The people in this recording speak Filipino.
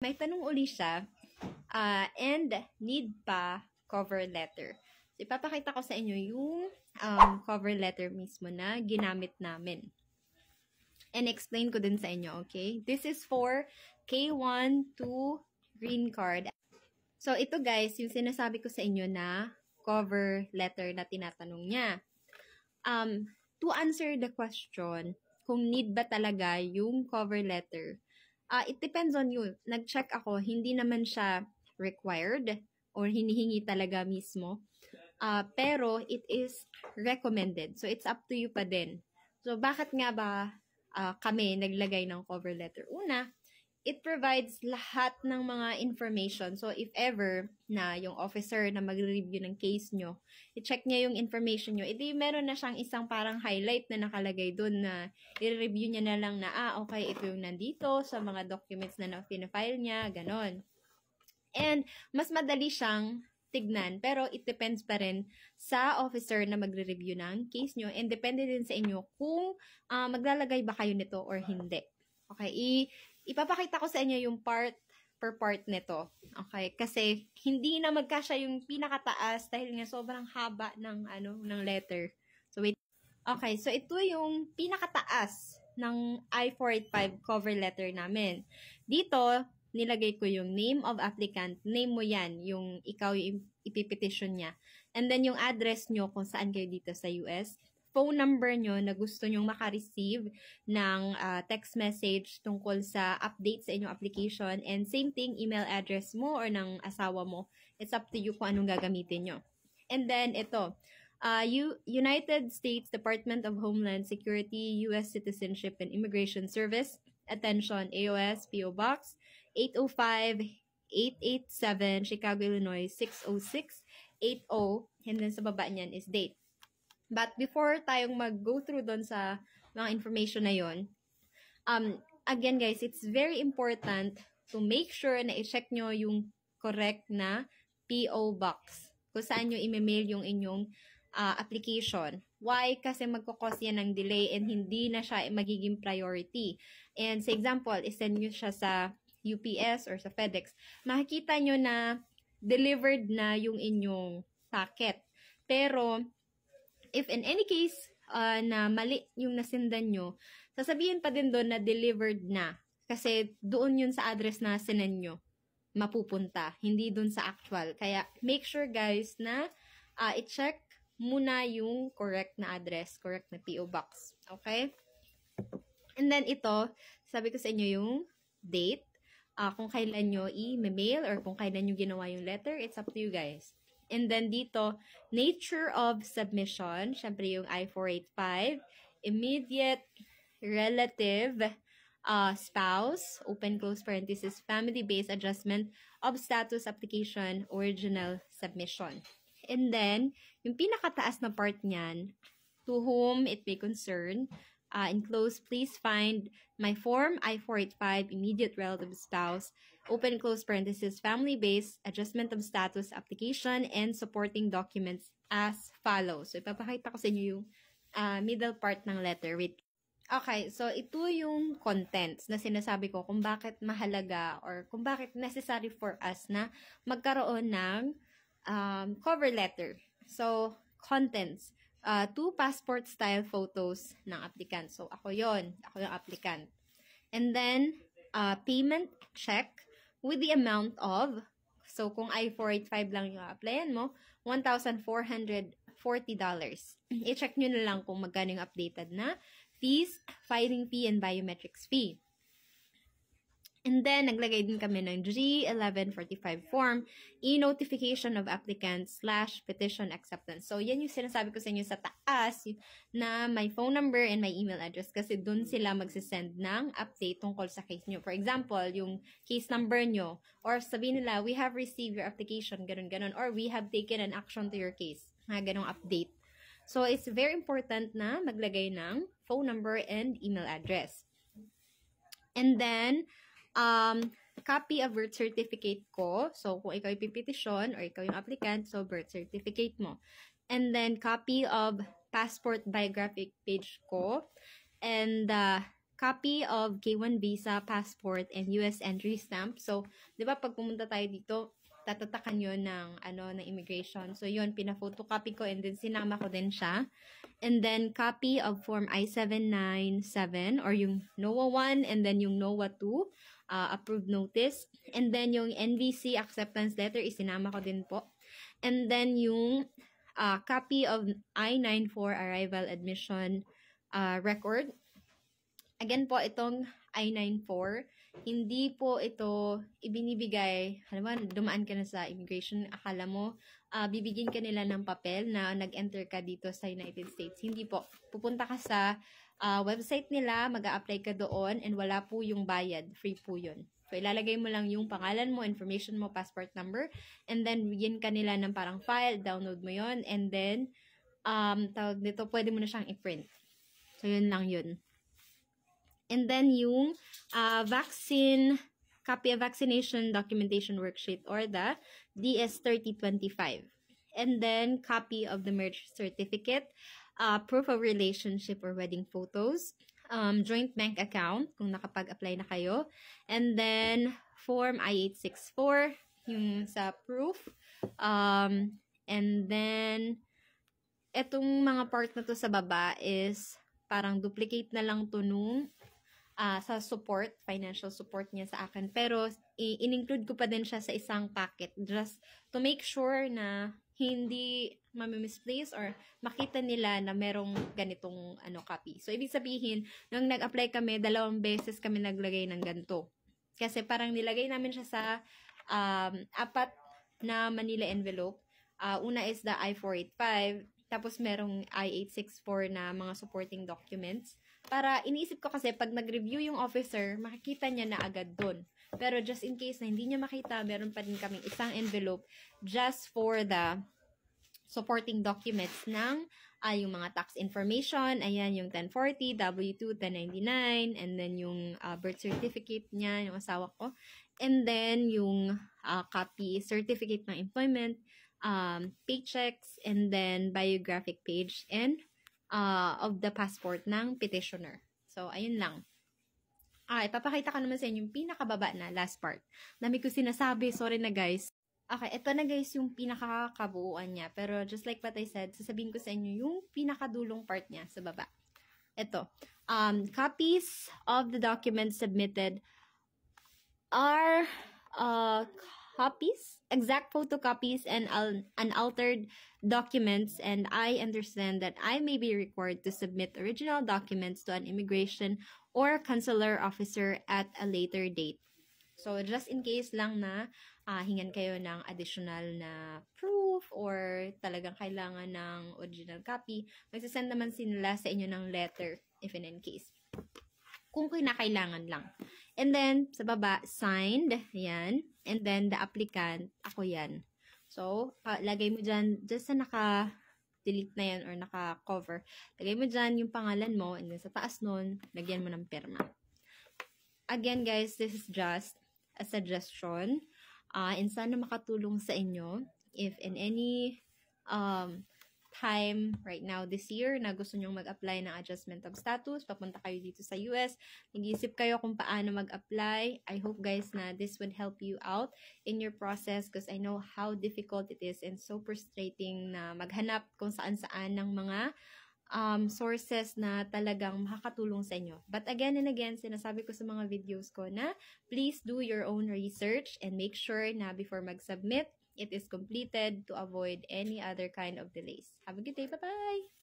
May tanong uli siya, and need pa cover letter. So, ipapakita ko sa inyo yung cover letter mismo na ginamit namin. And explain ko din sa inyo, okay? This is for K1 to green card. So, ito guys, yung sinasabi ko sa inyo na cover letter na tinatanong niya. To answer the question, kung need ba talaga yung cover letter, it depends on you. Nag-check ako, hindi naman siya required or hinihingi talaga mismo. Pero it is recommended. So, it's up to you pa din. So, bakit nga ba kami naglagay ng cover letter? Una, it provides lahat ng mga information. So, if ever na yung officer na magre-review ng case nyo, i-check niya yung information nyo, edi meron na siyang isang parang highlight na nakalagay dun na i-review niya na lang na, okay, ito yung nandito sa mga documents na na-file niya, ganon. And, mas madali siyang tignan, pero it depends pa rin sa officer na magre-review ng case nyo, and depende din sa inyo kung maglalagay ba kayo nito or hindi. Okay, ipapakita ko sa inyo yung part per part nito. Okay, kasi hindi na magkasya yung pinakataas dahil nga sobrang haba ng ng letter. So wait. Okay, so ito yung pinakataas ng I-485 cover letter namin. Dito nilagay ko yung name of applicant. Name mo yan, yung ikaw yung ipipetition niya. And then yung address nyo kung saan kayo dito sa US. Phone number nyo na gusto nyong makareceive ng text message tungkol sa update sa inyong application. And same thing, email address mo or ng asawa mo. It's up to you kung anong gagamitin nyo. And then ito, United States Department of Homeland Security, U.S. Citizenship and Immigration Service. Attention, AOS, PO Box 805-887, Chicago, Illinois 60680. And then sa baba niyan is date. But before tayong mag-go through doon sa mga information na yon, again guys, it's very important to make sure na i-check nyo yung correct na PO Box. Kung saan nyo i-mail yung inyong application. Why? Kasi magkakos yan ng delay and hindi na siya magiging priority. And sa example, isend nyo siya sa UPS or sa FedEx, makikita nyo na delivered na yung inyong packet. Pero, if in any case na mali yung nasendan nyo, sasabihin pa din doon na delivered na. Kasi doon yun sa address na sinend nyo mapupunta, hindi doon sa actual. Kaya, make sure guys na i-check muna yung correct na address, correct na PO Box. Okay? And then ito, sabi ko sa inyo yung date. Kung kailan nyo i-mail or kung kailan nyo ginawa yung letter, it's up to you guys. And then dito, nature of submission, syempre yung I-485, immediate relative, spouse, open close parenthesis, family-based adjustment of status application, original submission. And then, yung pinakataas na part niyan, to whom it may concern, enclosed, please find my form I-485 immediate relative spouse, open close parenthesis, family-based adjustment of status application and supporting documents as follows. So, ipapakita ko sa inyo yung middle part ng letter. Wait. Okay, so ito yung contents na sinasabi ko kung bakit mahalaga or kung bakit necessary for us na magkaroon ng cover letter. So, contents. 2 passport style photos ng applicant. So, ako yon, ako yung applicant. And then, payment check with the amount of, so kung I-485 lang yung applyan mo, $1,440. I-check nyo na lang kung magkano yung updated na fees, filing fee, and biometrics fee. And then, naglagay din kami ng G1145 form, e-notification of applicants / petition acceptance. So, yan yung sinasabi ko sa inyo sa taas na may phone number and may email address kasi dun sila magsisend ng update tungkol sa case nyo. For example, yung case number nyo or sabihin nila, we have received your application, ganun-ganun, or we have taken an action to your case, ganung update. So, it's very important na maglagay ng phone number and email address. And then, copy of birth certificate ko. So, kung ikaw yung petition or ikaw yung applicant, so birth certificate mo. And then, copy of passport biographic page ko. And copy of K1 visa, passport, and US entry stamp. So, di ba pag pumunta tayo dito, tatatakan yun ng immigration. So, yun, pina-photocopy ko and then sinama ko din siya. And then, copy of Form I-797 or yung NOAA 1 and then yung NOAA 2 approved notice. And then, yung NVC acceptance letter, isinama ko din po. And then, yung copy of I-94 arrival admission record. Again po, itong I-94, hindi po ito ibinibigay, halimbawa, dumaan ka na sa immigration, akala mo, bibigyan ka nila ng papel na nag-enter ka dito sa United States. Hindi po. Pupunta ka sa website nila, mag-a-apply ka doon, and wala po yung bayad. Free po yun. So, ilalagay mo lang yung pangalan mo, information mo, passport number, and then bigyan ka nila ng parang file, download mo yon, and then, tawag dito, pwede mo na siyang i-print. So, yun lang yun. And then, yung copy of vaccination documentation worksheet or the DS-3025. And then, copy of the marriage certificate, proof of relationship or wedding photos, joint bank account, kung nakapag-apply na kayo. And then, Form I-864, yung sa proof. And then, etong mga part na to sa baba is parang duplicate na lang to nung sa support, financial support niya sa akin. Pero, in-include ko pa din siya sa isang packet just to make sure na hindi mami-misplace or makita nila na merong ganitong copy. So, ibig sabihin, nung nag-apply kami, 2 beses kami naglagay ng ganito. Kasi parang nilagay namin siya sa 4 na Manila envelope. Una is the I-485, tapos merong I-864 na mga supporting documents. Para iniisip ko kasi pag nag-review yung officer, makikita niya na agad doon. Pero just in case na hindi niya makita, meron pa din kaming isang envelope just for the supporting documents ng yung mga tax information. Ayan, yung 1040, W2, 1099, and then yung birth certificate niya, yung asawa ko. And then yung copy certificate ng employment, paychecks, and then biographic page, and of the passport ng petitioner. So, ayun lang. Ipapakita ko naman sa inyo yung pinakababa na last part. Dami ko sinasabi, sorry na guys. Okay, ito na guys yung pinakakabuuan niya. Pero just like what I said, sasabihin ko sa inyo yung pinakadulong part niya sa baba. Ito. Copies of the documents submitted are copies, exact photocopies, and unaltered documents, and I understand that I may be required to submit original documents to an immigration or consular officer at a later date. So, just in case lang na hingan kayo ng additional na proof or talagang kailangan ng original copy, magsasend naman sila sa inyo ng letter if in case. Kung kinakailangan lang. And then, sa baba, signed, yan. And then, the applicant, ako yan. So, lagay mo dyan, just sa naka-delete na yan or naka-cover, lagay mo dyan yung pangalan mo, and then sa taas nun, lagyan mo ng pirma. Again, guys, this is just a suggestion. And sana makatulong sa inyo if in any time right now this year na gusto nyong mag-apply ng adjustment of status, papunta kayo dito sa US, nag-iisip kayo kung paano mag-apply. I hope guys na this would help you out in your process because I know how difficult it is and so frustrating na maghanap kung saan-saan ng mga sources na talagang makakatulong sa inyo. But again and again, sinasabi ko sa mga videos ko na please do your own research and make sure na before mag-submit, it is completed to avoid any other kind of delays. Have a good day. Bye-bye!